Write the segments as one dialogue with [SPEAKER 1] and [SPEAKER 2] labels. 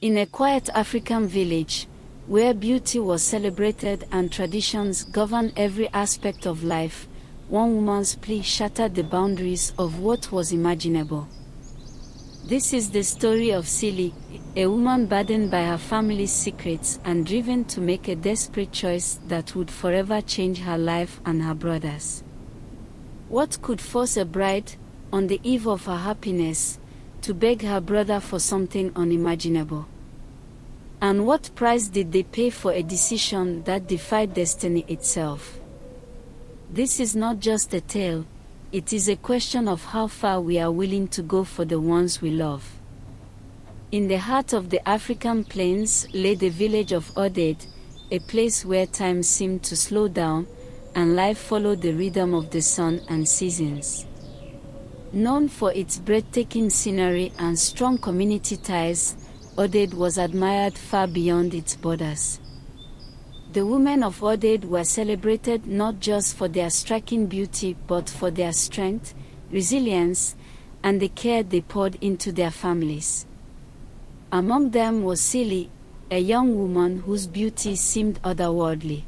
[SPEAKER 1] In a quiet African village, where beauty was celebrated and traditions governed every aspect of life, one woman's plea shattered the boundaries of what was imaginable. This is the story of Cili, a woman burdened by her family's secrets and driven to make a desperate choice that would forever change her life and her brother's. What could force a bride, on the eve of her happiness, to beg her brother for something unimaginable? And what price did they pay for a decision that defied destiny itself? This is not just a tale, it is a question of how far we are willing to go for the ones we love. In the heart of the African plains lay the village of Aded, a place where time seemed to slow down, and life followed the rhythm of the sun and seasons. Known for its breathtaking scenery and strong community ties, Aded was admired far beyond its borders. The women of Aded were celebrated not just for their striking beauty but for their strength, resilience, and the care they poured into their families. Among them was Cili, a young woman whose beauty seemed otherworldly.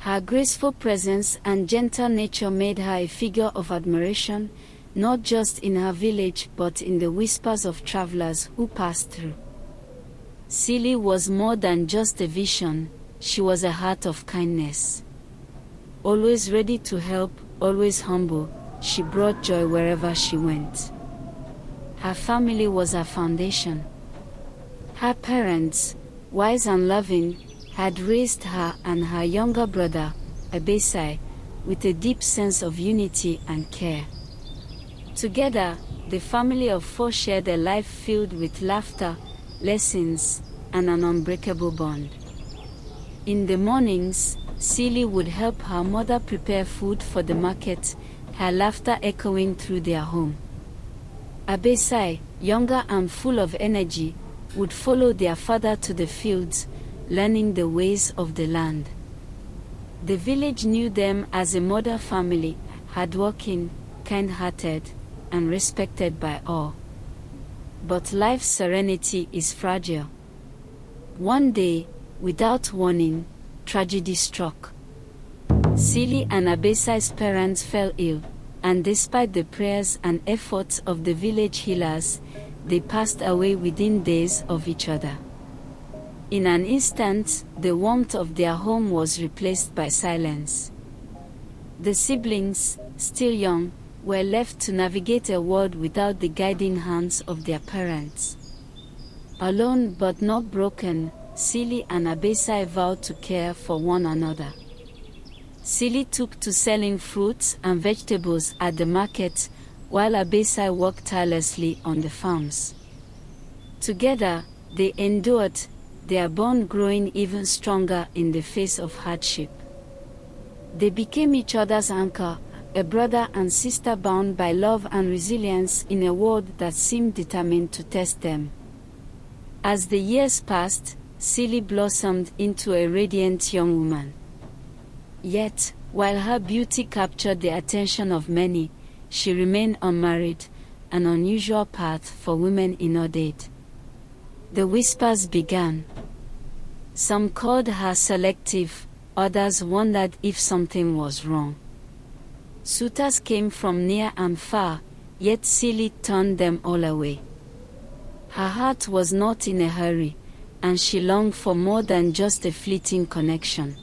[SPEAKER 1] Her graceful presence and gentle nature made her a figure of admiration, not just in her village but in the whispers of travelers who passed through. Cili was more than just a vision, she was a heart of kindness. Always ready to help, always humble, she brought joy wherever she went. Her family was her foundation. Her parents, wise and loving, had raised her and her younger brother, Abasi, with a deep sense of unity and care. Together, the family of four shared a life filled with laughter, lessons, and an unbreakable bond. In the mornings, Cili would help her mother prepare food for the market, her laughter echoing through their home. Abasi, younger and full of energy, would follow their father to the fields, learning the ways of the land. The village knew them as a model family, hardworking, kind-hearted, and respected by all. But life's serenity is fragile. One day, without warning, tragedy struck. Cili and Abasi's parents fell ill, and despite the prayers and efforts of the village healers, they passed away within days of each other. In an instant, the warmth of their home was replaced by silence. The siblings, still young, were left to navigate a world without the guiding hands of their parents. Alone but not broken, Cili and Abasi vowed to care for one another. Cili took to selling fruits and vegetables at the market, while Abasi worked tirelessly on the farms. Together, they endured, their bond growing even stronger in the face of hardship. They became each other's anchor, a brother and sister bound by love and resilience in a world that seemed determined to test them. As the years passed, Cili blossomed into a radiant young woman. Yet, while her beauty captured the attention of many, she remained unmarried, an unusual path for women in Aded. The whispers began. Some called her selective, others wondered if something was wrong. Suitors came from near and far, yet Cili turned them all away. Her heart was not in a hurry, and she longed for more than just a fleeting connection.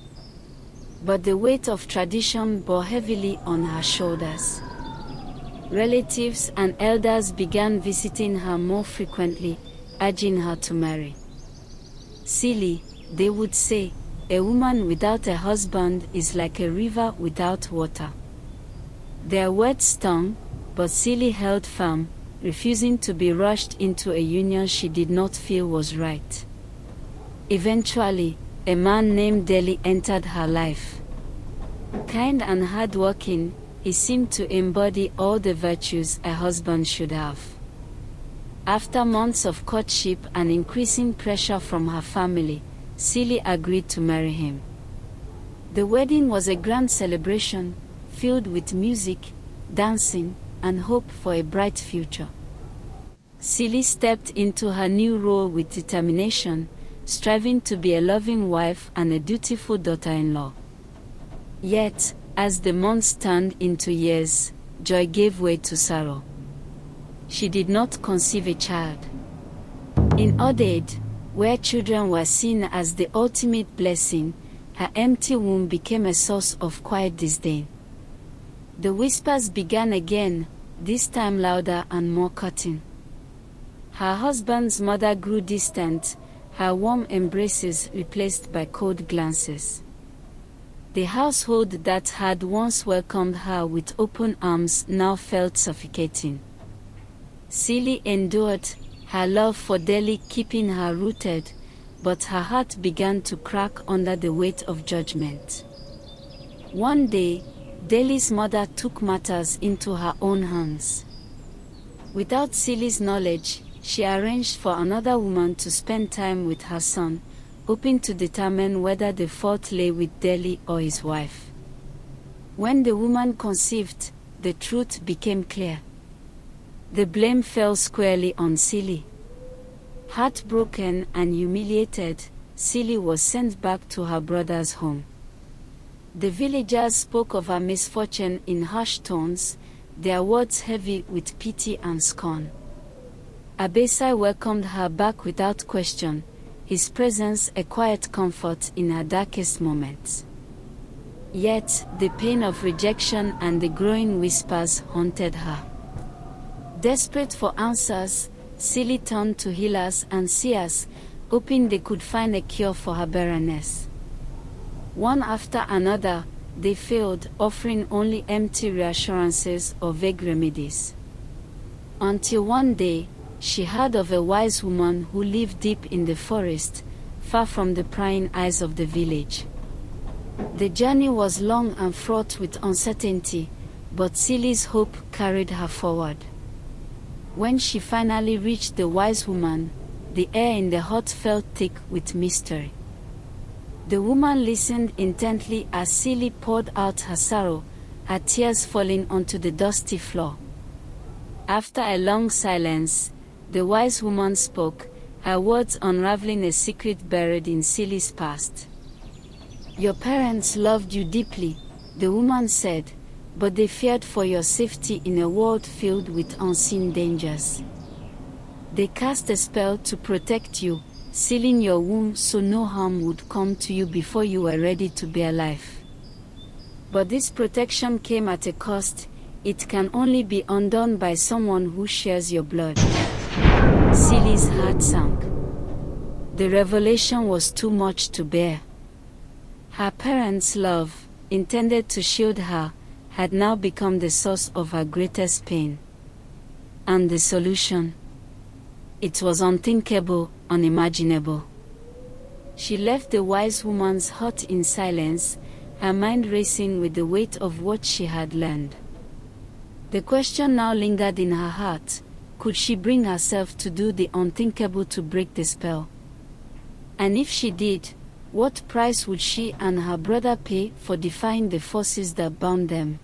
[SPEAKER 1] But the weight of tradition bore heavily on her shoulders. Relatives and elders began visiting her more frequently, urging her to marry. Cili, they would say, a woman without a husband is like a river without water. Their words stung, but Cili held firm, refusing to be rushed into a union she did not feel was right. Eventually, a man named Deli entered her life. Kind and hardworking, he seemed to embody all the virtues a husband should have. After months of courtship and increasing pressure from her family, Cili agreed to marry him. The wedding was a grand celebration, filled with music, dancing, and hope for a bright future. Cili stepped into her new role with determination, striving to be a loving wife and a dutiful daughter-in-law. Yet, as the months turned into years, joy gave way to sorrow. She did not conceive a child. In Aded, where children were seen as the ultimate blessing, her empty womb became a source of quiet disdain. The whispers began again, this time louder and more cutting. Her husband's mother grew distant, her warm embraces replaced by cold glances. The household that had once welcomed her with open arms now felt suffocating. Cili endured, her love for Deli keeping her rooted, but her heart began to crack under the weight of judgment. One day, Deli's mother took matters into her own hands. Without Cili's knowledge, she arranged for another woman to spend time with her son, hoping to determine whether the fault lay with Deli or his wife. When the woman conceived, the truth became clear. The blame fell squarely on Cili. Heartbroken and humiliated, Cili was sent back to her brother's home. The villagers spoke of her misfortune in harsh tones, their words heavy with pity and scorn. Abasi welcomed her back without question, his presence a quiet comfort in her darkest moments. Yet, the pain of rejection and the growing whispers haunted her. Desperate for answers, Cili turned to healers and seers, hoping they could find a cure for her barrenness. One after another, they failed, offering only empty reassurances or vague remedies. Until one day, she heard of a wise woman who lived deep in the forest, far from the prying eyes of the village. The journey was long and fraught with uncertainty, but Cili's hope carried her forward. When she finally reached the wise woman, the air in the hut felt thick with mystery. The woman listened intently as Cili poured out her sorrow, her tears falling onto the dusty floor. After a long silence, the wise woman spoke, her words unraveling a secret buried in Cili's past. "Your parents loved you deeply," the woman said, "but they feared for your safety in a world filled with unseen dangers. They cast a spell to protect you, sealing your womb so no harm would come to you before you were ready to bear life. But this protection came at a cost. It can only be undone by someone who shares your blood." Cili's heart sank. The revelation was too much to bear. Her parents' love, intended to shield her, had now become the source of her greatest pain. And the solution? It was unthinkable, unimaginable. She left the wise woman's hut in silence, her mind racing with the weight of what she had learned. The question now lingered in her heart: could she bring herself to do the unthinkable to break the spell? And if she did, what price would she and her brother pay for defying the forces that bound them?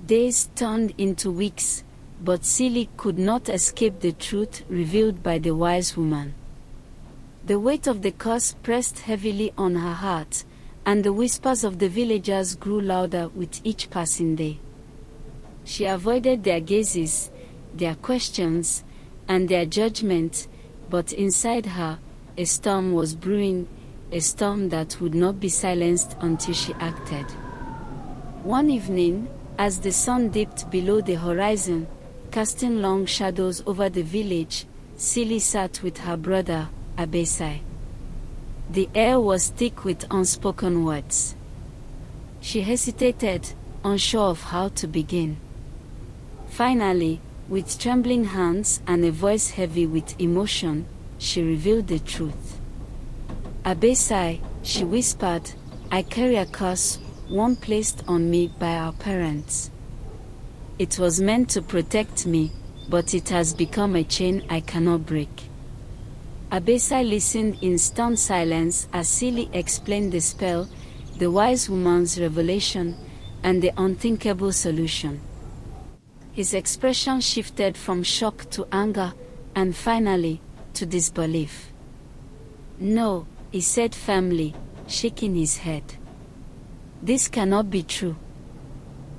[SPEAKER 1] Days turned into weeks, but Cili could not escape the truth revealed by the wise woman. The weight of the curse pressed heavily on her heart, and the whispers of the villagers grew louder with each passing day. She avoided their gazes, their questions, and their judgment, but inside her, a storm was brewing, a storm that would not be silenced until she acted. One evening, as the sun dipped below the horizon, casting long shadows over the village, Cili sat with her brother, Abasi. The air was thick with unspoken words. She hesitated, unsure of how to begin. Finally, with trembling hands and a voice heavy with emotion, she revealed the truth. "Abasi," she whispered, "I carry a curse, one placed on me by our parents. It was meant to protect me, but it has become a chain I cannot break." Abasi listened in stunned silence as Cili explained the spell, the wise woman's revelation, and the unthinkable solution. His expression shifted from shock to anger, and finally, to disbelief. "No," he said firmly, shaking his head. "This cannot be true.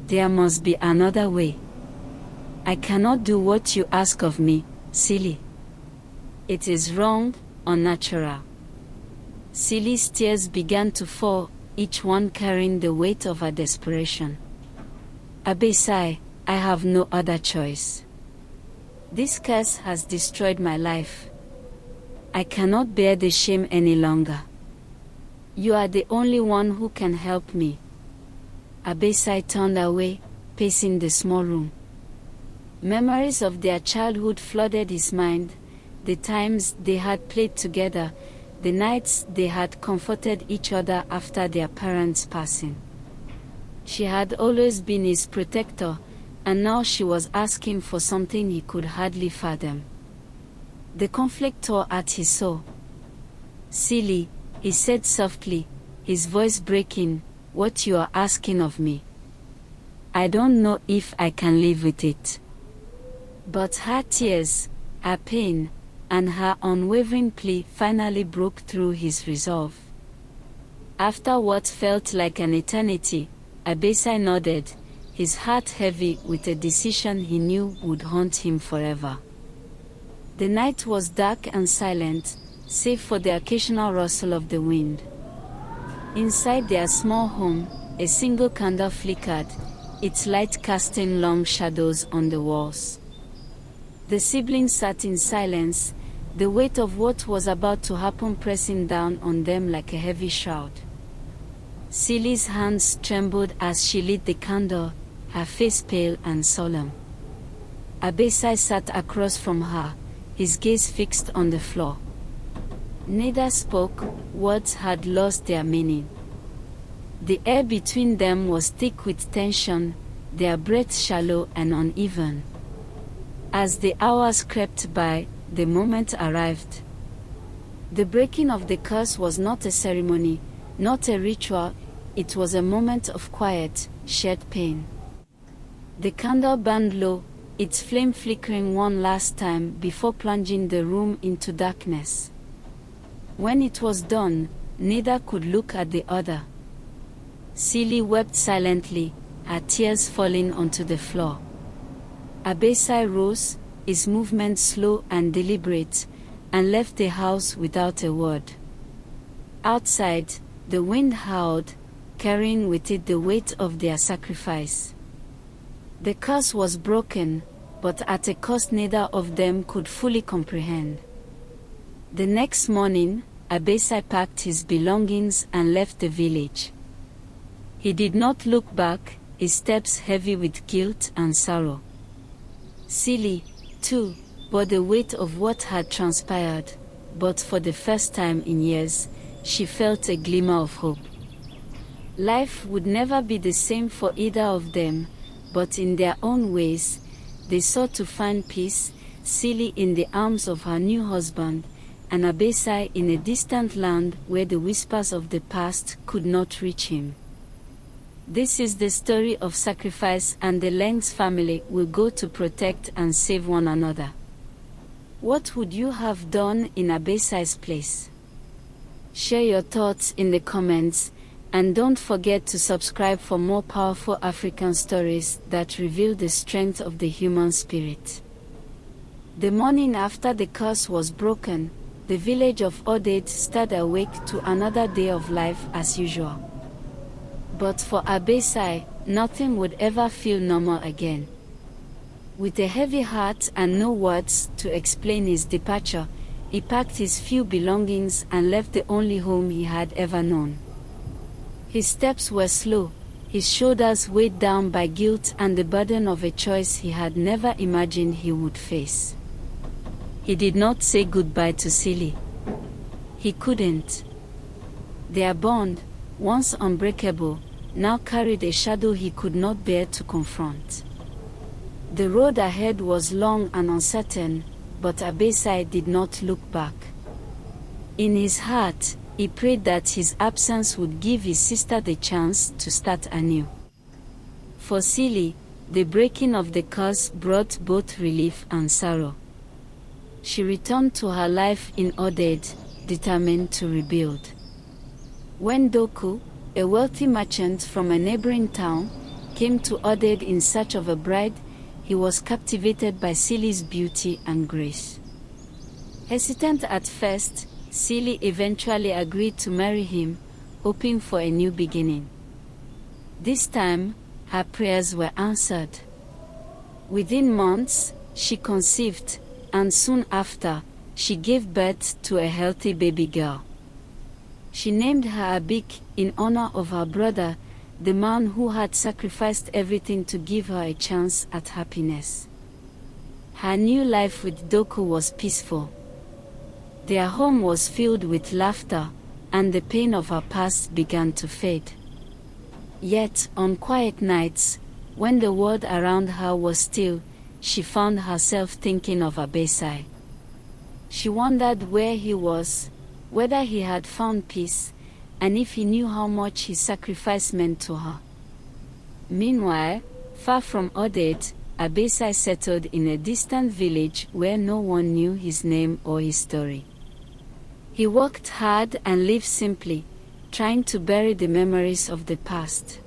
[SPEAKER 1] There must be another way. I cannot do what you ask of me, Cili. It is wrong, unnatural." Cili's tears began to fall, each one carrying the weight of her desperation. "Abasi, I have no other choice. This curse has destroyed my life. I cannot bear the shame any longer. You are the only one who can help me." Abasi turned away, pacing the small room. Memories of their childhood flooded his mind, the times they had played together, the nights they had comforted each other after their parents' passing. She had always been his protector, and now she was asking for something he could hardly fathom. The conflict tore at his soul. "Cili," he said softly, his voice breaking, "what you are asking of me. I don't know if I can live with it." But her tears, her pain, and her unwavering plea finally broke through his resolve. After what felt like an eternity, Abasi nodded, his heart heavy with a decision he knew would haunt him forever. The night was dark and silent, save for the occasional rustle of the wind. Inside their small home, a single candle flickered, its light casting long shadows on the walls. The siblings sat in silence, the weight of what was about to happen pressing down on them like a heavy shroud. Cili's hands trembled as she lit the candle, her face pale and solemn. Abasi sat across from her, his gaze fixed on the floor. Neither spoke, words had lost their meaning. The air between them was thick with tension, their breath shallow and uneven. As the hours crept by, the moment arrived. The breaking of the curse was not a ceremony, not a ritual, it was a moment of quiet, shared pain. The candle burned low, its flame flickering one last time before plunging the room into darkness. When it was done, neither could look at the other. Cili wept silently, her tears falling onto the floor. Abasi rose, his movements slow and deliberate, and left the house without a word. Outside, the wind howled, carrying with it the weight of their sacrifice. The curse was broken, but at a cost neither of them could fully comprehend. The next morning, Abasi packed his belongings and left the village. He did not look back, his steps heavy with guilt and sorrow. Cili, too, bore the weight of what had transpired, but for the first time in years, she felt a glimmer of hope. Life would never be the same for either of them, but in their own ways, they sought to find peace, Cili in the arms of her new husband, and Abasi in a distant land where the whispers of the past could not reach him. This is the story of sacrifice, and the lengths family will go to protect and save one another. What would you have done in Abasi's place? Share your thoughts in the comments, and don't forget to subscribe for more powerful African stories that reveal the strength of the human spirit. The morning after the curse was broken, the village of Aded stirred awake to another day of life as usual. But for Abasi, nothing would ever feel normal again. With a heavy heart and no words to explain his departure, he packed his few belongings and left the only home he had ever known. His steps were slow, his shoulders weighed down by guilt and the burden of a choice he had never imagined he would face. He did not say goodbye to Cili. He couldn't. Their bond, once unbreakable, now carried a shadow he could not bear to confront. The road ahead was long and uncertain, but Abasi did not look back. In his heart, he prayed that his absence would give his sister the chance to start anew. For Cili, the breaking of the curse brought both relief and sorrow. she returned to her life in Aded, determined to rebuild. When Doku, a wealthy merchant from a neighboring town, came to Aded in search of a bride, he was captivated by Cili's beauty and grace. Hesitant at first, Cili eventually agreed to marry him, hoping for a new beginning. This time, her prayers were answered. Within months, she conceived, and soon after, she gave birth to a healthy baby girl. She named her Abik in honor of her brother, the man who had sacrificed everything to give her a chance at happiness. Her new life with Doku was peaceful. Their home was filled with laughter, and the pain of her past began to fade. Yet, on quiet nights, when the world around her was still, she found herself thinking of Abasi. She wondered where he was, whether he had found peace, and if he knew how much his sacrifice meant to her. Meanwhile, far from Aded, Abasi settled in a distant village where no one knew his name or his story. He worked hard and lived simply, trying to bury the memories of the past.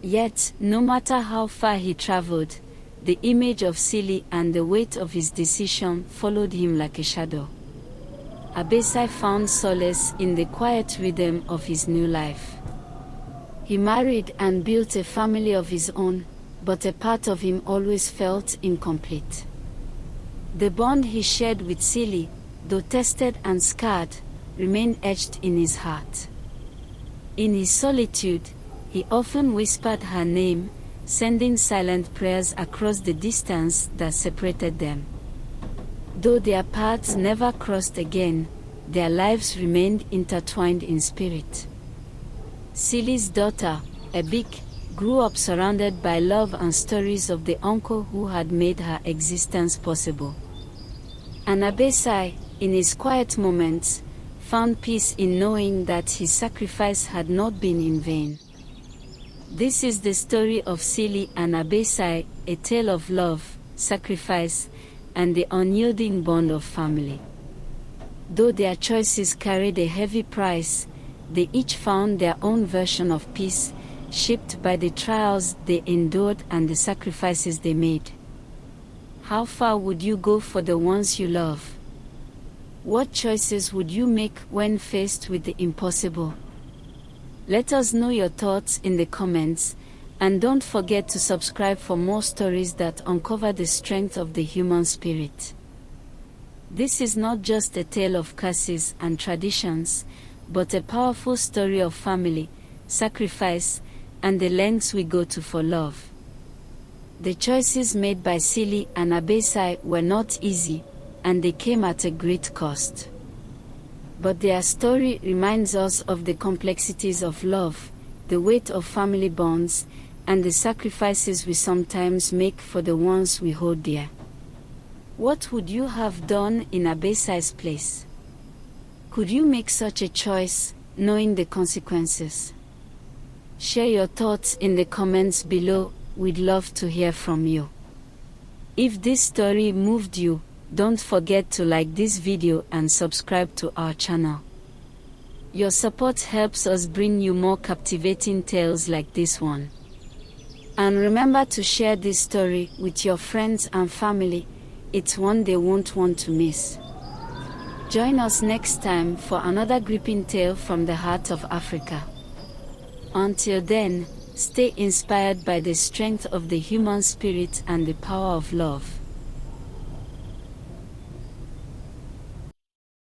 [SPEAKER 1] Yet, no matter how far he traveled, the image of Cili and the weight of his decision followed him like a shadow. Abasi found solace in the quiet rhythm of his new life. He married and built a family of his own, but a part of him always felt incomplete. The bond he shared with Cili, though tested and scarred, remained etched in his heart. In his solitude, he often whispered her name, sending silent prayers across the distance that separated them. Though their paths never crossed again, their lives remained intertwined in spirit. Cili's daughter, Abik, grew up surrounded by love and stories of the uncle who had made her existence possible. And Abasi, in his quiet moments, found peace in knowing that his sacrifice had not been in vain. This is the story of Cili and Abasi, a tale of love, sacrifice, and the unyielding bond of family. Though their choices carried a heavy price, they each found their own version of peace, shaped by the trials they endured and the sacrifices they made. How far would you go for the ones you love? What choices would you make when faced with the impossible? Let us know your thoughts in the comments, and don't forget to subscribe for more stories that uncover the strength of the human spirit. This is not just a tale of curses and traditions, but a powerful story of family, sacrifice, and the lengths we go to for love. The choices made by Cili and Abasi were not easy, and they came at a great cost. But their story reminds us of the complexities of love, the weight of family bonds, and the sacrifices we sometimes make for the ones we hold dear. What would you have done in Abasi's place? Could you make such a choice, knowing the consequences? Share your thoughts in the comments below. We'd love to hear from you. If this story moved you, don't forget to like this video and subscribe to our channel. Your support helps us bring you more captivating tales like this one. And remember to share this story with your friends and family. It's one they won't want to miss. Join us next time for another gripping tale from the heart of Africa. Until then, stay inspired by the strength of the human spirit and the power of love.